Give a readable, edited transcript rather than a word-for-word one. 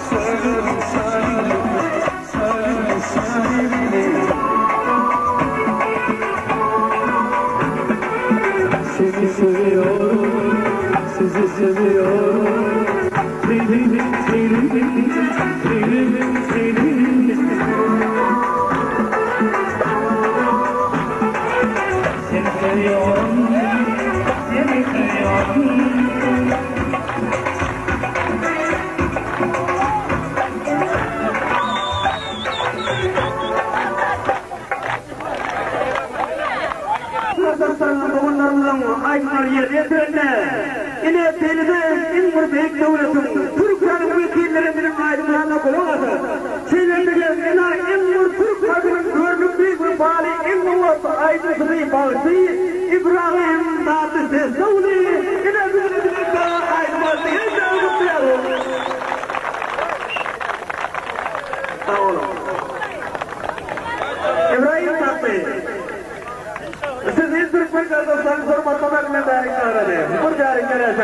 Seni seviyorum, sizi seviyorum. Seni, seni, seni, seni. Seni seviyorum, seni seviyorum. Aylar yerlerine, yine Pelide İlmur Beyik Devleti'nin Türklerin vekillerinin ayrımlarına kullanıldı. Çevredilen İlmur Türk halkının görünüm büyük bir bali İlmur ayrımsızı bağlısı İbrahim Dağlı Sesavli yine bizim daha ayrılması yeniden kutlayalım. Sağ olun. İbrahim Dağlı. Siz İzmir Türk Arkadaşları'nın sormatlarına da ikna edelim. Bu cari gereği.